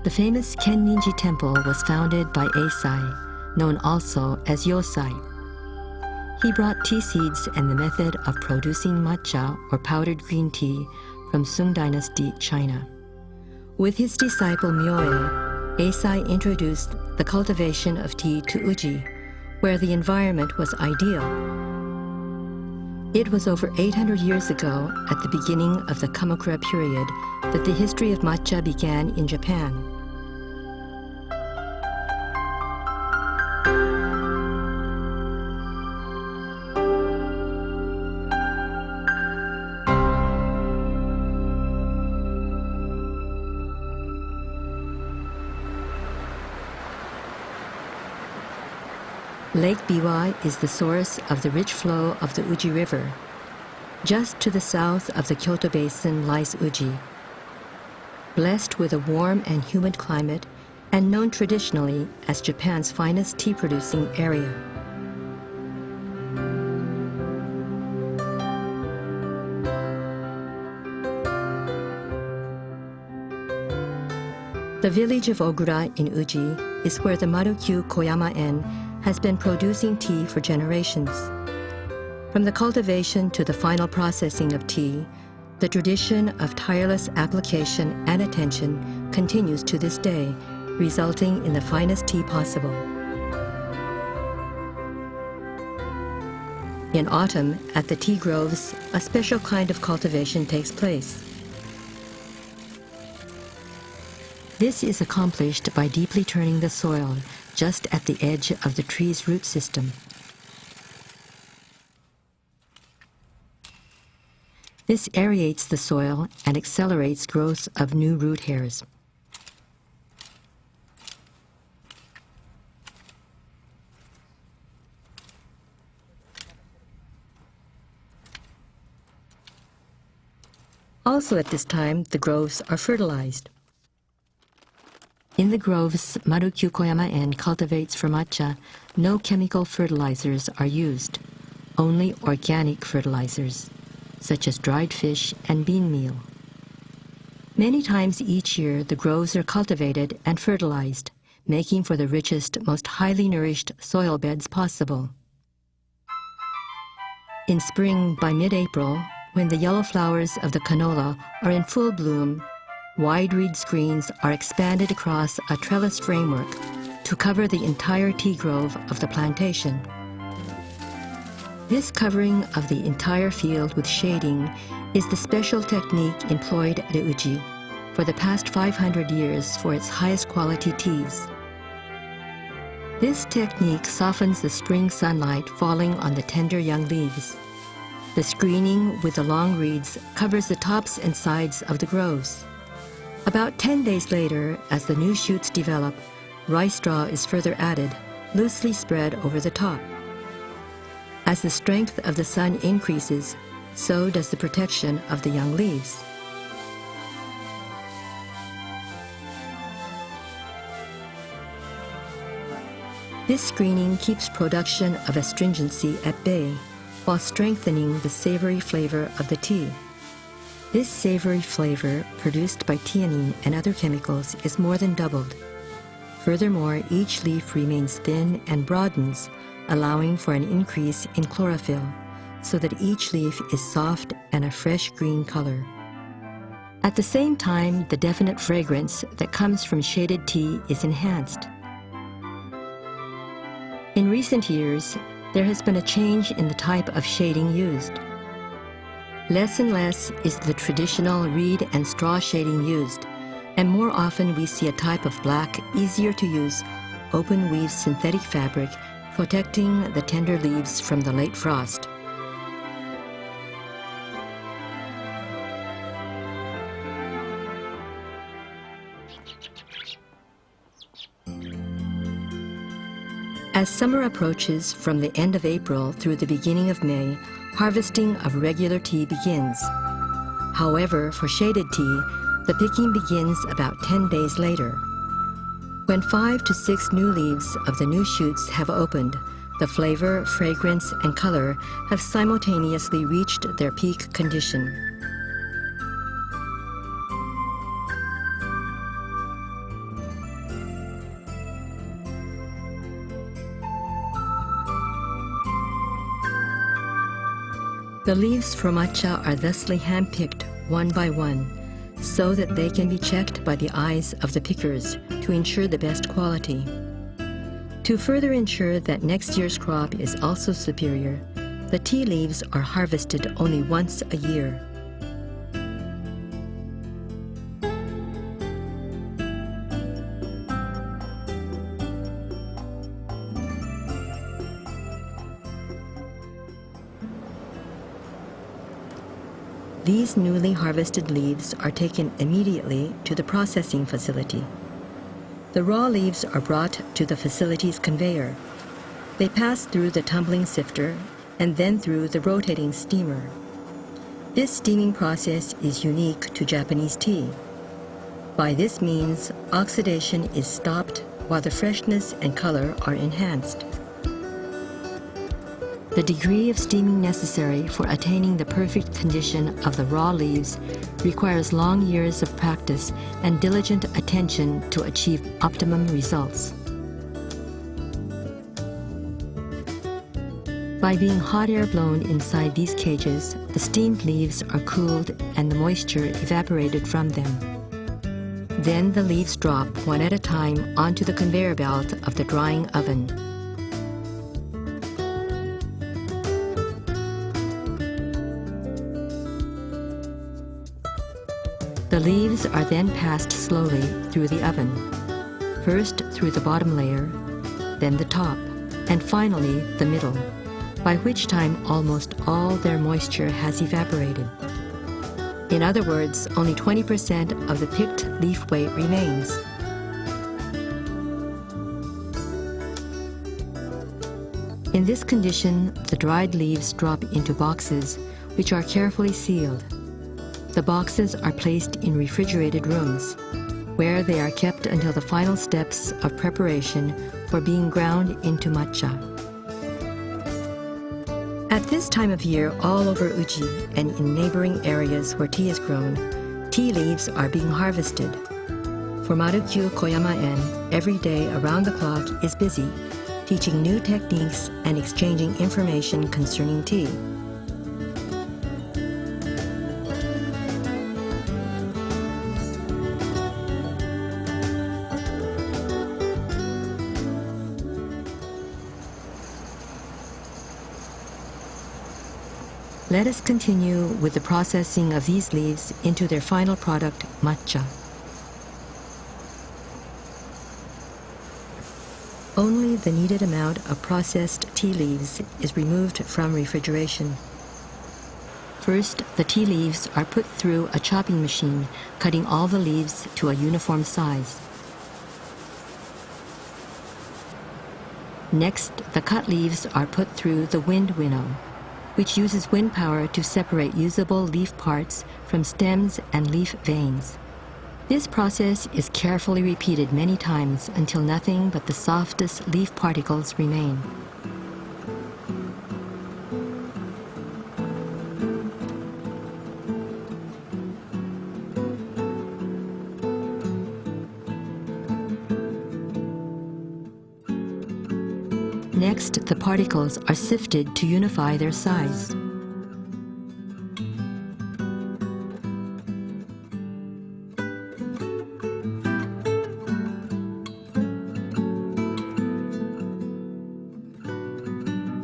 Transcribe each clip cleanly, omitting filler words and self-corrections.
The famous Kenninji Temple was founded by Eisai, known also as Yosai. He brought tea seeds and the method of producing matcha or powdered green tea from Sung Dynasty, China. With his disciple Myoe, Eisai introduced the cultivation of tea to Uji, where the environment was ideal. It was over 800 years ago, at the beginning of the Kamakura period, that the history of matcha began in Japan. Lake Biwa is the source of the rich flow of the Uji River. Just to the south of the Kyoto Basin lies Uji. Blessed with a warm and humid climate and known traditionally as Japan's finest tea-producing area. The village of Ogura in Uji is where the Marukyu-Koyamaen has been producing tea for generations. From the cultivation to the final processing of tea, the tradition of tireless application and attention continues to this day, resulting in the finest tea possible. In autumn, at the tea groves, a special kind of cultivation takes place. This is accomplished by deeply turning the soil just at the edge of the tree's root system. This aerates the soil and accelerates growth of new root hairs. Also at this time, the groves are fertilized. In the groves Marukyu-Koyamaen cultivates for matcha, no chemical fertilizers are used, only organic fertilizers, such as dried fish and bean meal. Many times each year, the groves are cultivated and fertilized, making for the richest, most highly nourished soil beds possible. In spring, by mid-April, when the yellow flowers of the canola are in full bloom, wide reed screens are expanded across a trellis framework to cover the entire tea grove of the plantation. This covering of the entire field with shading is the special technique employed at Uji for the past 500 years for its highest quality teas. This technique softens the spring sunlight falling on the tender young leaves. The screening with the long reeds covers the tops and sides of the groves. About 10 days later, as the new shoots develop, rice straw is further added, loosely spread over the top. As the strength of the sun increases, so does the protection of the young leaves. This screening keeps production of astringency at bay, while strengthening the savory flavor of the tea. This savory flavor, produced by theanine and other chemicals, is more than doubled. Furthermore, each leaf remains thin and broadens, allowing for an increase in chlorophyll, so that each leaf is soft and a fresh green color. At the same time, the definite fragrance that comes from shaded tea is enhanced. In recent years, there has been a change in the type of shading used. Less and less is the traditional reed and straw shading used, and more often we see a type of black, easier to use, open weave synthetic fabric protecting the tender leaves from the late frost. As summer approaches from the end of April through the beginning of May, harvesting of regular tea begins. However, for shaded tea, the picking begins about 10 days later. When 5 to 6 new leaves of the new shoots have opened, the flavor, fragrance, and color have simultaneously reached their peak condition. The leaves for matcha are thusly hand-picked one by one, so that they can be checked by the eyes of the pickers to ensure the best quality. To further ensure that next year's crop is also superior, the tea leaves are harvested only once a year. These newly harvested leaves are taken immediately to the processing facility. The raw leaves are brought to the facility's conveyor. They pass through the tumbling sifter and then through the rotating steamer. This steaming process is unique to Japanese tea. By this means, oxidation is stopped while the freshness and color are enhanced. The degree of steaming necessary for attaining the perfect condition of the raw leaves requires long years of practice and diligent attention to achieve optimum results. By being hot air blown inside these cages, the steamed leaves are cooled and the moisture evaporated from them. Then the leaves drop one at a time onto the conveyor belt of the drying oven. The leaves are then passed slowly through the oven, first through the bottom layer, then the top, and finally the middle, by which time almost all their moisture has evaporated. In other words, only 20% of the picked leaf weight remains. In this condition, the dried leaves drop into boxes, which are carefully sealed. The boxes are placed in refrigerated rooms, where they are kept until the final steps of preparation for being ground into matcha. At this time of year, all over Uji and in neighboring areas where tea is grown, tea leaves are being harvested. For Marukyu-Koyamaen, every day around the clock is busy, teaching new techniques and exchanging information concerning tea. Let us continue with the processing of these leaves into their final product, matcha. Only the needed amount of processed tea leaves is removed from refrigeration. First, the tea leaves are put through a chopping machine, cutting all the leaves to a uniform size. Next, the cut leaves are put through the wind winnow, which uses wind power to separate usable leaf parts from stems and leaf veins. This process is carefully repeated many times until nothing but the softest leaf particles remain. Next, the particles are sifted to unify their size.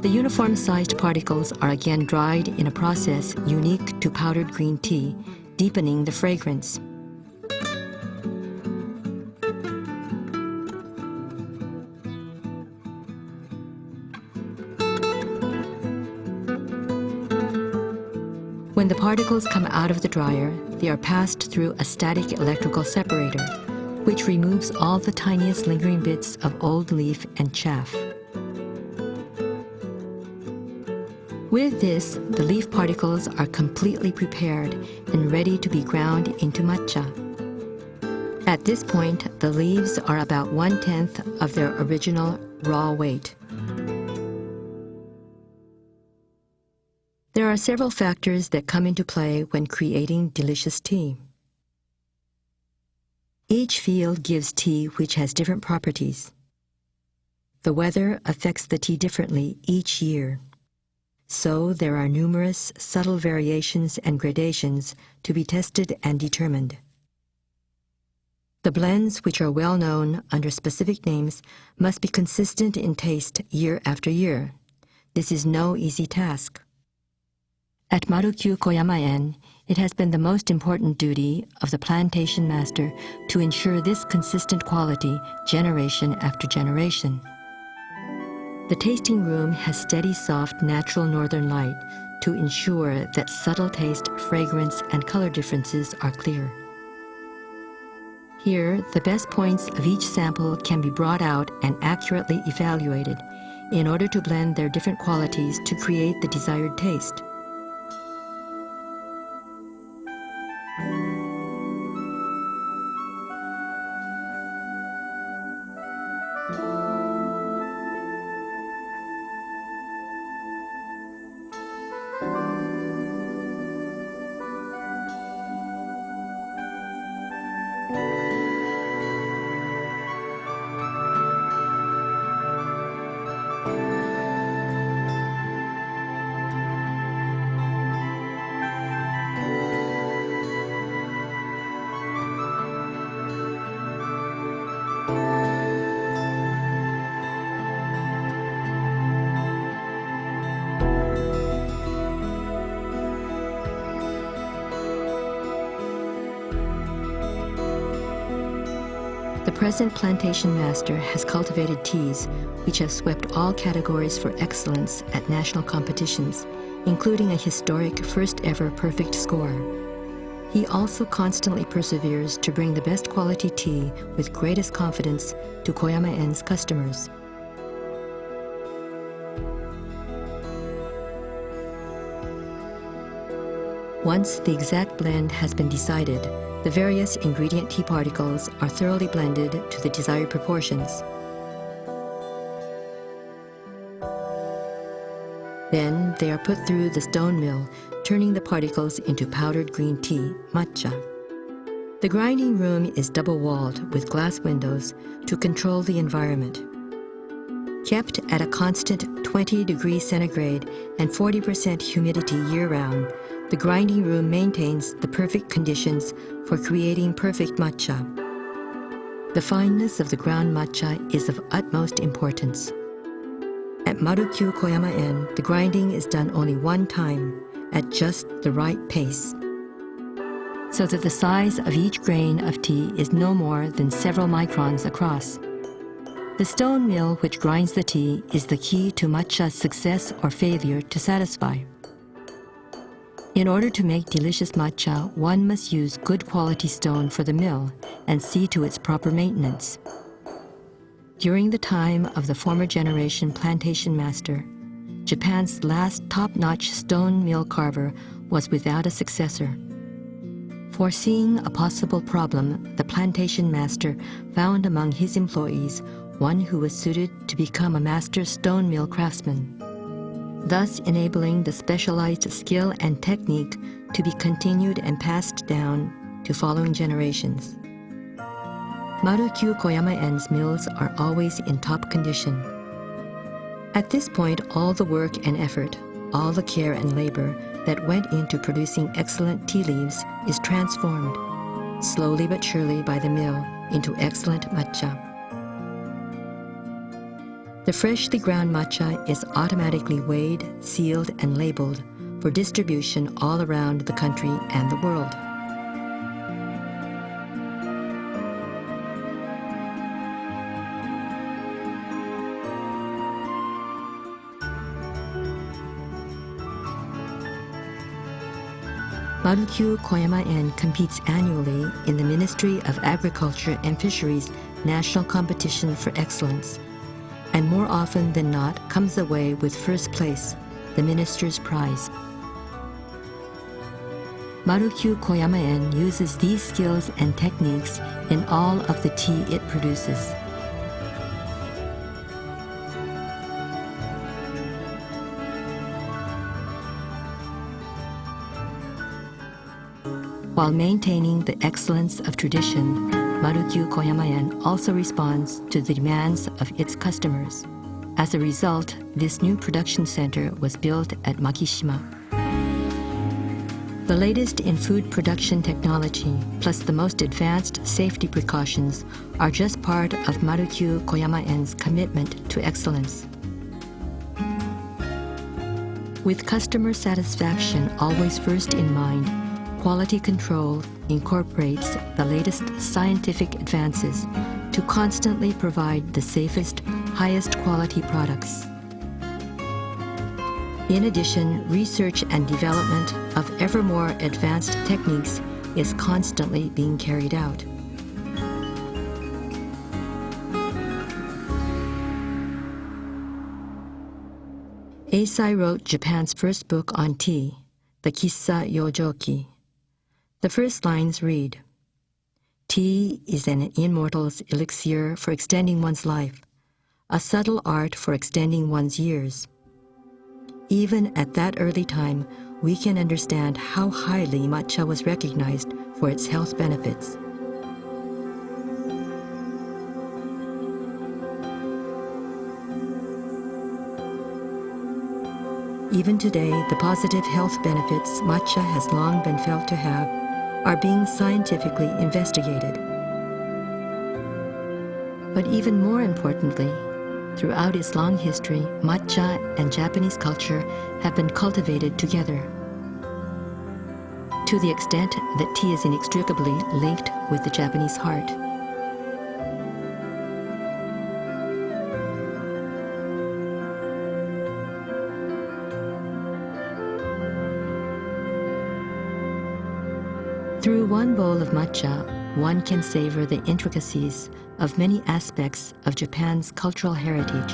The uniform-sized particles are again dried in a process unique to powdered green tea, deepening the fragrance. When the particles come out of the dryer, they are passed through a static electrical separator, which removes all the tiniest lingering bits of old leaf and chaff. With this, the leaf particles are completely prepared and ready to be ground into matcha. At this point, the leaves are about 1/10 of their original raw weight. There are several factors that come into play when creating delicious tea. Each field gives tea which has different properties. The weather affects the tea differently each year. So there are numerous subtle variations and gradations to be tested and determined. The blends, which are well known under specific names, must be consistent in taste year after year. This is no easy task. At Marukyu-Koyamaen, it has been the most important duty of the plantation master to ensure this consistent quality generation after generation. The tasting room has steady, soft, natural northern light to ensure that subtle taste, fragrance, and color differences are clear. Here, the best points of each sample can be brought out and accurately evaluated in order to blend their different qualities to create the desired taste. The present plantation master has cultivated teas which have swept all categories for excellence at national competitions, including a historic first-ever perfect score. He also constantly perseveres to bring the best quality tea with greatest confidence to Koyamaen's customers. Once the exact blend has been decided, the various ingredient tea particles are thoroughly blended to the desired proportions. Then they are put through the stone mill, turning the particles into powdered green tea, matcha. The grinding room is double-walled with glass windows to control the environment. Kept at a constant 20 degrees centigrade and 40% humidity year-round, the grinding room maintains the perfect conditions for creating perfect matcha. The fineness of the ground matcha is of utmost importance. At Marukyu-Koyamaen, the grinding is done only one time, at just the right pace, so that the size of each grain of tea is no more than several microns across. The stone mill which grinds the tea is the key to matcha's success or failure to satisfy. In order to make delicious matcha, one must use good quality stone for the mill and see to its proper maintenance. During the time of the former generation plantation master, Japan's last top-notch stone mill carver was without a successor. Foreseeing a possible problem, the plantation master found among his employees one who was suited to become a master stone mill craftsman, thus enabling the specialized skill and technique to be continued and passed down to following generations. Marukyu-Koyamaen's mills are always in top condition. At this point, all the work and effort, all the care and labor that went into producing excellent tea leaves is transformed, slowly but surely by the mill, into excellent matcha. The freshly ground matcha is automatically weighed, sealed, and labeled for distribution all around the country and the world. Marukyu-Koyamaen competes annually in the Ministry of Agriculture and Fisheries National Competition for Excellence, and more often than not comes away with first place, the Minister's Prize. Marukyu-Koyamaen uses these skills and techniques in all of the tea it produces. While maintaining the excellence of tradition, Marukyu-Koyamaen also responds to the demands of its customers. As a result, this new production center was built at Makishima. The latest in food production technology, plus the most advanced safety precautions, are just part of Marukyu-Koyamaen's commitment to excellence. With customer satisfaction always first in mind, quality control incorporates the latest scientific advances to constantly provide the safest, highest quality products. In addition, research and development of ever more advanced techniques is constantly being carried out. Eisai wrote Japan's first book on tea, the Kissa Yojoki. The first lines read, "Tea is an immortal's elixir for extending one's life, a subtle art for extending one's years." Even at that early time, we can understand how highly matcha was recognized for its health benefits. Even today, the positive health benefits matcha has long been felt to have are being scientifically investigated. But even more importantly, throughout its long history, matcha and Japanese culture have been cultivated together, to the extent that tea is inextricably linked with the Japanese heart. Through one bowl of matcha, one can savor the intricacies of many aspects of Japan's cultural heritage.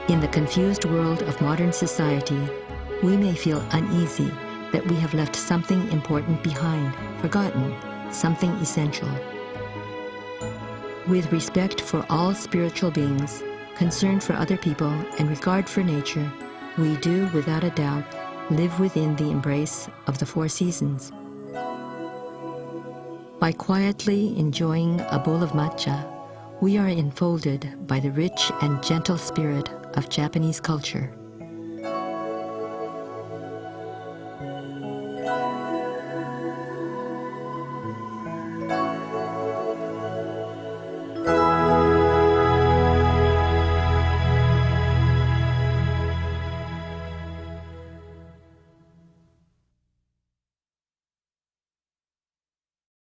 In the confused world of modern society, we may feel uneasy that we have left something important behind, forgotten, something essential. With respect for all spiritual beings, concern for other people, and regard for nature, we do, without a doubt, live within the embrace of the four seasons. By quietly enjoying a bowl of matcha, we are enfolded by the rich and gentle spirit of Japanese culture.